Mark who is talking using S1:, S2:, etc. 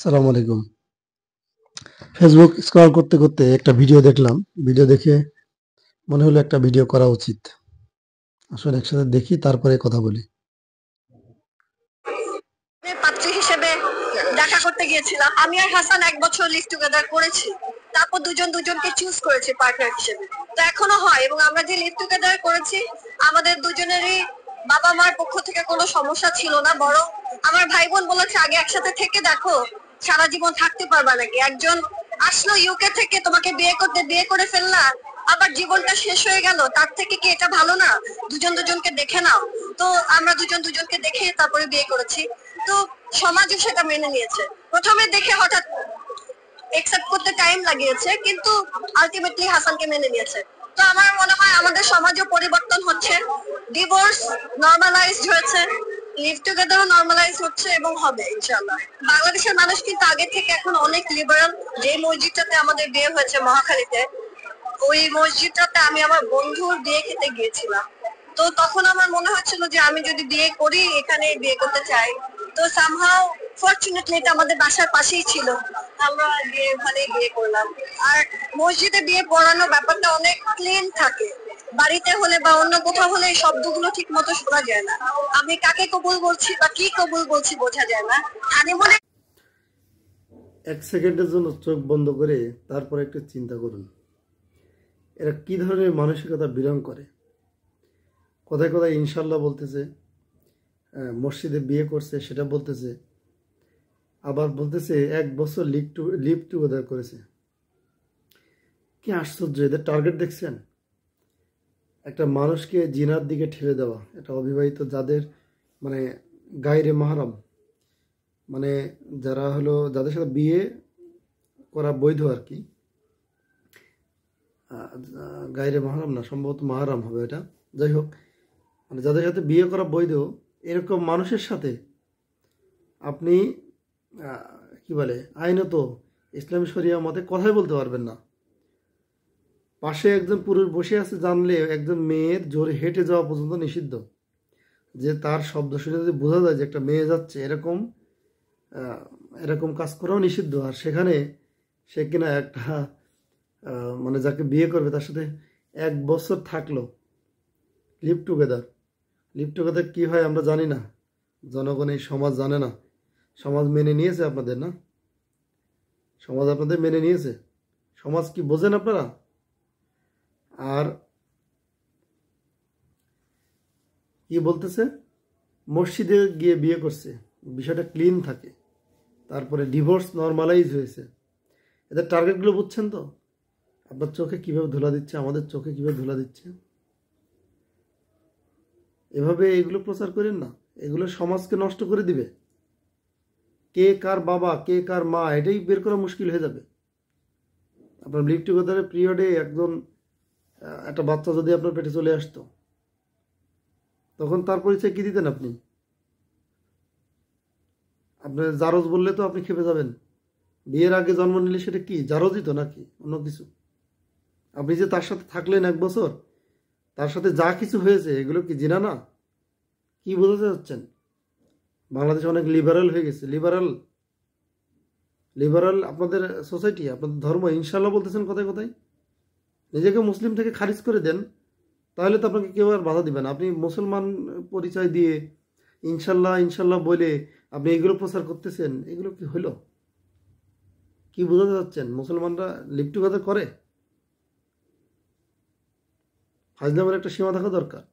S1: সালাম আলাইকুম। Facebook scroll করতে করতে একটা ভিডিও দেখলাম। ভিডিও দেখে মনে হলো একটা ভিডিও করা উচিত। আসলে একসাথে দেখি তারপরে কথা বলি।
S2: পাত্রী হিসেবে দেখা করতে গিয়েছিলাম। আমি আর হাসান 1 বছর লিভ টুগেদার করেছি। তারপর দুজন দুজনকে চুজ করেছি পার্টনার হিসেবে। তো এখনো হয়, এবং আমরা যে লিভ টুগেদার করেছি আমাদের দুজনেরই বাবা মার পক্ষ থেকে কোনো সমস্যা ছিল না, বরং আমার ভাই বোন বলেছে আগে একসাথে থেকে দেখো সারা জীবন থাকতে পারবা নাকি। একজন আসলো ইউকে থেকে, তোমাকে বিয়ে করতে, বিয়ে করে ফেললা, আবার জীবনটা শেষ হয়ে গেল, তার থেকে কি এটা ভালো না? দুজন দুজনকে দেখে নাও। তো আমরা দুজন দুজনকে দেখে তারপরে বিয়ে করেছি। তো সমাজও সেটা মেনে নিয়েছে। প্রথমে দেখে হঠাৎ একসেপ্ট করতে টাইম লাগিয়েছে, কিন্তু আলটিমেটলি হাসানকে মেনে নিয়েছে। তো আমার মনে হয় আমাদের সমাজও পরিবর্তন হচ্ছে, ডিভোর্স নরমালাইজড হয়েছে, লিভ টুগেদারও নরমালাইজ হচ্ছে এবং হবে ইনশাআল্লাহ। বাংলাদেশের মানুষ কিন্তু আগে থেকে এখন অনেক লিবারাল। যে মসজিদটাতে আমাদের বিয়ে হয়েছে মহাখালীতে, ওই মসজিদটাতে আমি আমার বন্ধুর বিয়ে খেতে গিয়েছিলাম। তো তখন আমার মনে হচ্ছিল যে আমি যদি বিয়ে করি এখানে বিয়ে করতে চাই। তো সামহাও ফরচুনেটলি এটা আমাদের বাসার পাশেই ছিল, আমরা গিয়ে ওখানে বিয়ে করলাম। আর মসজিদে বিয়ে পড়ানোর ব্যাপারটা অনেক ক্লিন থাকে। বাড়িতে হলে বা অন্য কোথাও হলে এই শব্দগুলো ঠিক মতো শোনা যায় না। আমি কাকে কবুল বলছি বা কি কবুল বলছি বোঝা যায় না। হানিমুনে
S1: এক সেকেন্ডের জন্য চোখ বন্ধ করে তারপরে একটু চিন্তা করুন, এরা কি ধরনের মানসিকতা বিলং করে। কোথায় কোথায় ইনশাল্লাহ বলতেছে, মসজিদে বিয়ে করছে সেটা বলতেছে, আবার বলতেছে 1 বছর লিভ টুগেদার করেছে। কি আশ্চর্য! এদের টার্গেট দেখছেন? একটা মানুষকে জিনার দিকে ঠেলে দেওয়া, এটা অবিবাহিত যাদের মানে গায়রে মাহরাম, মানে যারা হলো যাদের সাথে বিয়ে করা বৈধ আর কি, গায়রে মাহরাম না, সম্ভবত মাহরাম হবে এটা। যাই হোক, মানে যাদের সাথে বিয়ে করা বৈধ, এরকম মানুষের সাথে আপনি কি বলে আইনত ইসলামী শরিয়া মতে কথাই বলতে পারবেন না। পাশে একজন পুরুষ বসে আছে জানলে একজন মেয়ের জোরে হেঁটে যাওয়া পর্যন্ত নিষিদ্ধ। যে তার শব্দ শুনে যদি বোঝা যায় যে একটা মেয়ে যাচ্ছে, এরকম এরকম কাজ করাও নিষিদ্ধ। আর সেখানে সে কিনা একটা মানে যাকে বিয়ে করবে তার সাথে 1 বছর থাকলো লিভ টুগেদার। লিভ টুগেদার কী হয় আমরা জানি না, জনগণ এই সমাজ জানে না। সমাজ মেনে নিয়েছে আপনাদের, না? সমাজ আপনাদের মেনে নিয়েছে। সমাজ কি বোঝেন আপনারা? আর কি বলতেছে, মসজিদে গিয়ে বিয়ে করছে, বিষয়টা ক্লিন থাকে, তারপরে ডিভোর্স নর্মালাইজ হয়েছে। এদের টার্গেটগুলো বুঝছেন তো? আপনার চোখে কিভাবে ধুলা দিচ্ছে, আমাদের চোখে কিভাবে ধুলা দিচ্ছে। এভাবে এগুলো প্রচার করেন না, এগুলো সমাজকে নষ্ট করে দিবে। কে কার বাবা, কে কার মা, এটাই বের করা মুশকিল হয়ে যাবে। আপনার লিভ টুগেদারের পিরিয়ডে একটা বাচ্চা যদি আপনার পেটে চলে আসতো, তখন তার পরিচয় কি দিতেন আপনি? আপনার জারজ বললে তো আপনি খেপে যাবেন। বিয়ের আগে জন্ম নিলে সেটা কি জারজই তো, নাকি অন্য কিছু? আপনি যে তার সাথে থাকলেন 1 বছর, তার সাথে যা কিছু হয়েছে এগুলো কি জিনা না? কি বোঝাতে চাচ্ছেন? বাংলাদেশ অনেক লিবারাল হয়ে গেছে। লিবারাল লিবারাল আপনাদের সোসাইটি, আপনাদের ধর্ম। ইনশাল্লাহ বলতেছেন কোথায় কোথায়। নিজেকে মুসলিম থেকে খারিজ করে দেন, তাহলে তো আপনাকে কেউ আর বাধা দিবে না। আপনি মুসলমান পরিচয় দিয়ে ইনশাল্লাহ ইনশাল্লাহ বলে আপনি এগুলো প্রচার করতেছেন, এগুলো কি হলো? কি বোঝাতে চাচ্ছেন? মুসলমানরা লিভ টুগেদার করে? ফাজলামের একটা সীমা থাকা দরকার।